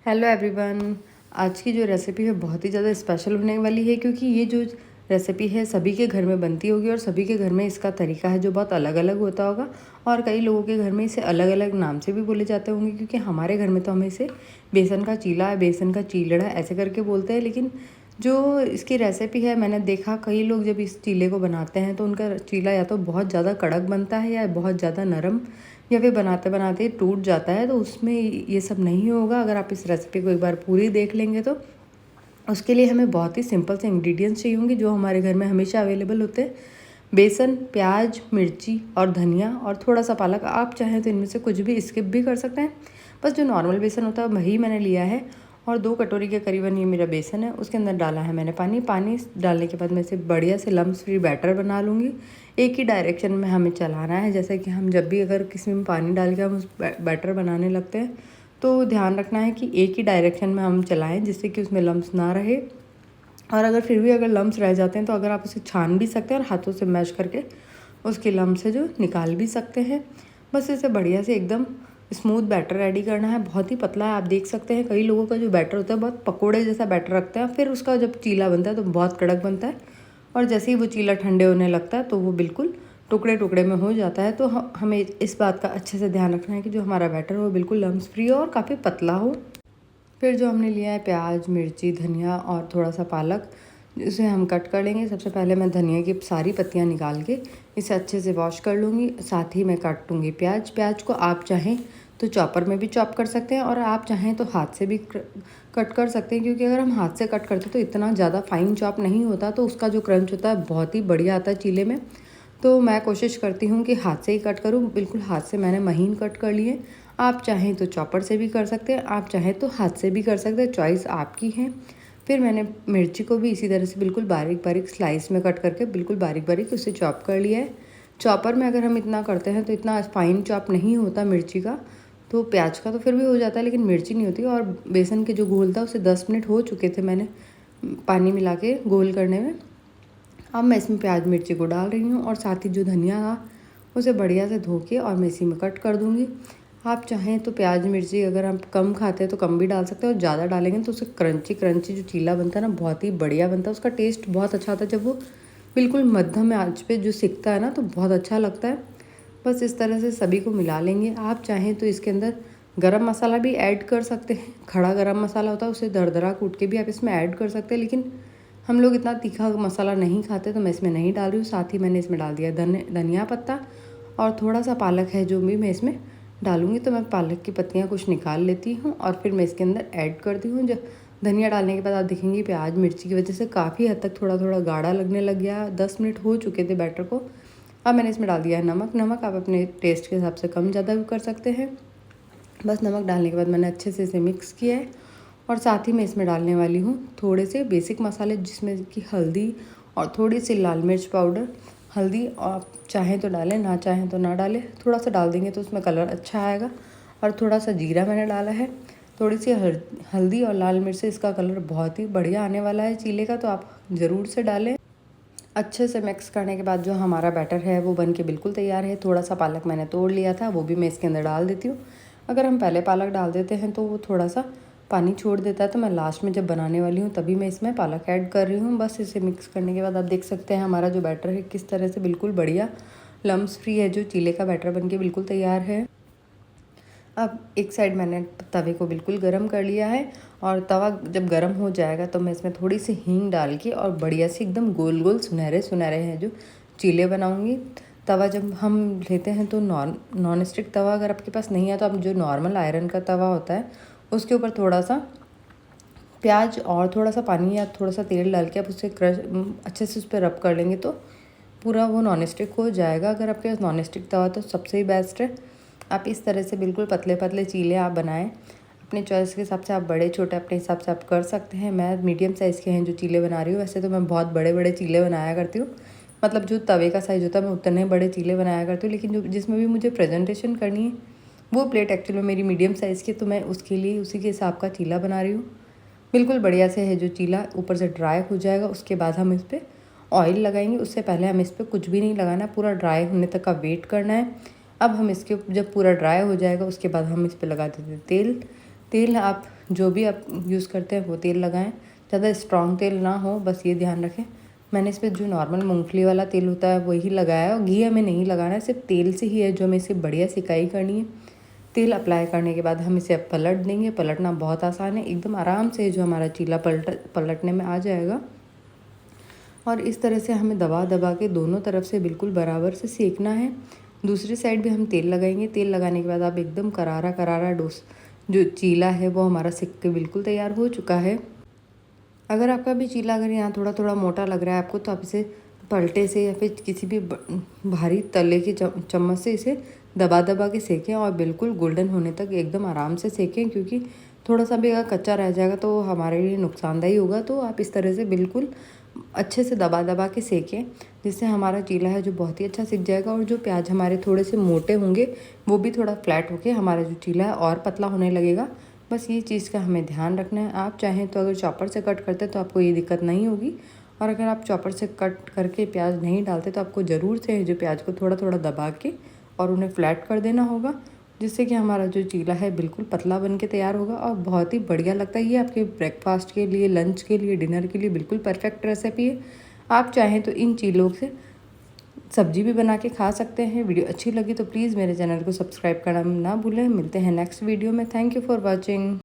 Hello everyone. आज की जो रेसिपी है बहुत ही ज़्यादा स्पेशल होने वाली है, क्योंकि ये जो रेसिपी है सभी के घर में बनती होगी और सभी के घर में इसका तरीका है जो बहुत अलग अलग होता होगा। और कई लोगों के घर में इसे अलग अलग नाम से भी बोले जाते होंगे, क्योंकि हमारे घर में तो हम इसे बेसन का चीला, बेसन का चीलड़ा ऐसे करके बोलते हैं। लेकिन जो इसकी रेसिपी है, मैंने देखा कई लोग जब इस चीले को बनाते हैं तो उनका चीला या तो बहुत ज़्यादा कड़क बनता है या बहुत ज़्यादा नरम, या फिर बनाते बनाते टूट जाता है। तो उसमें ये सब नहीं होगा। अगर आप इस रेसिपी को एक बार पूरी देख लेंगे तो उसके लिए हमें बहुत ही सिंपल से इंग्रेडिएंट्स चाहिए होंगे जो हमारे घर में हमेशा अवेलेबल होते हैं। बेसन, प्याज, मिर्ची और धनिया और थोड़ा सा पालक। आप चाहें तो इनमें से कुछ भी स्किप भी कर सकते हैं। बस जो नॉर्मल बेसन होता है वही मैंने लिया है। और 2 कटोरी के करीबन ये मेरा बेसन है। उसके अंदर डाला है मैंने पानी। पानी डालने के बाद मैं इसे बढ़िया से लम्स फ्री बैटर बना लूँगी। एक ही डायरेक्शन में हमें चलाना है। जैसे कि हम जब भी अगर किसी में पानी डाल के हम उस बैटर बनाने लगते हैं तो ध्यान रखना है कि एक ही डायरेक्शन में हम चलाएं, जिससे कि उसमें लम्स ना रहे। और अगर फिर भी अगर लम्स रह जाते हैं तो अगर आप उसे छान भी सकते हैं और हाथों से मैश करके उसके लम्स से जो निकाल भी सकते हैं। बस इसे बढ़िया से एकदम स्मूथ बैटर रेडी करना है। बहुत ही पतला है, आप देख सकते हैं कई लोगों का जो बैटर होता है बहुत पकोड़े जैसा बैटर रखते हैं, फिर उसका जब चीला बनता है तो बहुत कड़क बनता है। और जैसे ही वो चीला ठंडे होने लगता है तो वो बिल्कुल टुकड़े टुकड़े में हो जाता है। तो हमें इस बात का अच्छे से ध्यान रखना है कि जो हमारा बैटर हो वो बिल्कुल लम्स फ्री हो और काफ़ी पतला हो। फिर जो हमने लिया है प्याज, मिर्ची, धनिया और थोड़ा सा पालक, इसे हम कट कर लेंगे। सबसे पहले मैं धनिया की सारी पत्तियां निकाल के इसे अच्छे से वॉश कर लूँगी। साथ ही मैं काटूँगी प्याज। प्याज को आप चाहें तो चॉपर में भी चॉप कर सकते हैं और आप चाहें तो हाथ से भी कट कर सकते हैं, क्योंकि अगर हम हाथ से कट करते तो इतना ज़्यादा फाइन चॉप नहीं होता, तो उसका जो क्रंच होता है बहुत ही बढ़िया आता है चीले में। तो मैं कोशिश करती हूँ कि हाथ से ही कट करूँ। बिल्कुल हाथ से मैंने महीन कट कर लिए। आप चाहें तो चॉपर से भी कर सकते हैं, आप चाहें तो हाथ से भी कर सकते हैं, चॉइस आपकी है। फिर मैंने मिर्ची को भी इसी तरह से बिल्कुल बारीक बारीक स्लाइस में कट करके बिल्कुल बारीक बारीक उसे चॉप कर लिया है। चॉपर में अगर हम इतना करते हैं तो इतना फाइन चॉप नहीं होता मिर्ची का। तो प्याज का तो फिर भी हो जाता है, लेकिन मिर्ची नहीं होती। और बेसन के जो घोल था उसे 10 मिनट हो चुके थे मैंने पानी मिला के घोल करने में। अब मैं इसमें प्याज मिर्ची को डाल रही हूँ और साथ ही जो धनिया था उसे बढ़िया से धो के और मैं इसी में कट कर दूँगी। आप चाहें तो प्याज मिर्ची अगर आप कम खाते हैं तो कम भी डाल सकते हैं, और ज़्यादा डालेंगे तो उससे क्रंची क्रंची जो चीला बनता है ना बहुत ही बढ़िया बनता है। उसका टेस्ट बहुत अच्छा आता है। जब वो बिल्कुल मध्यम आंच पे जो सिकता है ना तो बहुत अच्छा लगता है। बस इस तरह से सभी को मिला लेंगे। आप चाहें तो इसके अंदर गरम मसाला भी ऐड कर सकते हैं। खड़ा गरम मसाला होता है उसे दरदरा कूट के भी आप इसमें ऐड कर सकते हैं, लेकिन हम लोग इतना तीखा मसाला नहीं खाते तो मैं इसमें नहीं डाल रही हूँ। साथ ही मैंने इसमें डाल दिया धनिया पत्ता और थोड़ा सा पालक है जो भी मैं इसमें डालूँगी। तो मैं पालक की पत्तियाँ कुछ निकाल लेती हूँ और फिर मैं इसके अंदर ऐड करती हूँ। जब धनिया डालने के बाद आप देखेंगे प्याज मिर्ची की वजह से काफ़ी हद तक थोड़ा थोड़ा गाढ़ा लगने लग गया। 10 मिनट हो चुके थे बैटर को। अब मैंने इसमें डाल दिया है नमक। नमक आप अपने टेस्ट के हिसाब से कम ज़्यादा भी कर सकते हैं। बस नमक डालने के बाद मैंने अच्छे से इसे मिक्स किया है। और साथ ही मैं इसमें डालने वाली हूँ थोड़े से बेसिक मसाले, जिसमें कि हल्दी और थोड़ी सी लाल मिर्च पाउडर। हल्दी आप चाहें तो डालें, ना चाहें तो ना डालें। थोड़ा सा डाल देंगे तो उसमें कलर अच्छा आएगा। और थोड़ा सा जीरा मैंने डाला है। थोड़ी सी हल्दी और लाल मिर्च से इसका कलर बहुत ही बढ़िया आने वाला है चीले का, तो आप ज़रूर से डालें। अच्छे से मिक्स करने के बाद जो हमारा बैटर है वो बन के बिल्कुल तैयार है। थोड़ा सा पालक मैंने तोड़ लिया था, वो भी मैं इसके अंदर डाल देती हूँ। अगर हम पहले पालक डाल देते हैं तो वो थोड़ा सा पानी छोड़ देता है, तो मैं लास्ट में जब बनाने वाली हूँ तभी मैं इसमें पालक ऐड कर रही हूँ। बस इसे मिक्स करने के बाद आप देख सकते हैं हमारा जो बैटर है किस तरह से बिल्कुल बढ़िया लम्स फ्री है। जो चीले का बैटर बन के बिल्कुल तैयार है। अब एक साइड मैंने तवे को बिल्कुल गरम कर लिया है और तवा जब गरम हो जाएगा तो मैं इसमें थोड़ी सी हींग डाल के और बढ़िया से एकदम गोल गोल सुनहरे सुनहरे हैं जो चीले बनाऊंगी। तवा जब हम लेते हैं तो नॉन स्टिक तवा अगर आपके पास नहीं है तो आप जो नॉर्मल आयरन का तवा होता है उसके ऊपर थोड़ा सा प्याज और थोड़ा सा पानी या थोड़ा सा तेल डाल के आप उसे अच्छे से उस पर रब कर लेंगे तो पूरा वो नॉन स्टिक हो जाएगा। अगर आपके पास नॉन स्टिक तवा तो सबसे ही बेस्ट है। आप इस तरह से बिल्कुल पतले पतले चीले आप बनाएं। अपने चॉइस के हिसाब से आप बड़े छोटे अपने हिसाब से आप कर सकते हैं। मैं मीडियम साइज़ के हैं जो चीले बना रही हूँ। वैसे तो मैं बहुत बड़े बड़े चीले बनाया करती हूँ, मतलब जो तवे का साइज़ होता है मैं उतने बड़े चीले बनाया करती हूँ। लेकिन जो जिसमें भी मुझे प्रेजेंटेशन करनी है वो प्लेट एक्चुअली में मेरी मीडियम साइज़ की, तो मैं उसके लिए उसी के हिसाब का चीला बना रही हूँ। बिल्कुल बढ़िया से है जो चीला ऊपर से ड्राई हो जाएगा उसके बाद हम इस पर ऑयल लगाएंगे। उससे पहले हम इस पर कुछ भी नहीं लगाना, पूरा ड्राई होने तक का वेट करना है। अब हम इसके जब पूरा ड्राई हो जाएगा उसके बाद हम इस पर लगा देते तेल। तेल आप जो भी आप यूज़ करते हैं वो तेल लगाएं, ज़्यादा स्ट्रॉन्ग तेल ना हो, बस ये ध्यान रखें। मैंने इस पर जो नॉर्मल मूंगफली वाला तेल होता है वही लगाया है, और घी हमें नहीं लगाना है, सिर्फ तेल से ही है जो हमें इसे बढ़िया सिकाई करनी है। तेल अप्लाई करने के बाद हम इसे अब पलट देंगे। पलटना बहुत आसान है, एकदम आराम से जो हमारा चीला पलटने में आ जाएगा। और इस तरह से हमें दबा दबा के दोनों तरफ से बिल्कुल बराबर से सेकना है। दूसरी साइड भी हम तेल लगाएंगे। तेल लगाने के बाद आप एकदम करारा करारा जो चीला है वो हमारा सिक के बिल्कुल तैयार हो चुका है। अगर आपका भी चीला अगर यहाँ थोड़ा थोड़ा मोटा लग रहा है आपको, तो आप इसे पलटे से या फिर किसी भी भारी तले के चम्मच से इसे दबा दबा के सेकें, और बिल्कुल गोल्डन होने तक एकदम आराम से सेकें, क्योंकि थोड़ा सा भी अगर कच्चा रह जाएगा तो हमारे लिए नुकसानदायी होगा। तो आप इस तरह से बिल्कुल अच्छे से दबा दबा के सेकें, जिससे हमारा चीला है जो बहुत ही अच्छा सिक जाएगा। और जो प्याज हमारे थोड़े से मोटे होंगे वो भी थोड़ा फ्लैट होके हमारा जो चीला है और पतला होने लगेगा। बस ये चीज़ का हमें ध्यान रखना है। आप चाहें तो अगर चॉपर से कट करते तो आपको ये दिक्कत नहीं होगी, और अगर आप चॉपर से कट करके प्याज नहीं डालते तो आपको ज़रूर से जो प्याज को थोड़ा थोड़ा दबा के और उन्हें फ्लैट कर देना होगा, जिससे कि हमारा जो चीला है बिल्कुल पतला बन के तैयार होगा और बहुत ही बढ़िया लगता है। ये आपके ब्रेकफास्ट के लिए, लंच के लिए, डिनर के लिए बिल्कुल परफेक्ट रेसिपी है। आप चाहें तो इन चीलों से सब्जी भी बना के खा सकते हैं। वीडियो अच्छी लगी तो प्लीज़ मेरे चैनल को सब्सक्राइब करना ना भूलें। मिलते हैं नेक्स्ट वीडियो में। Thank you for watching.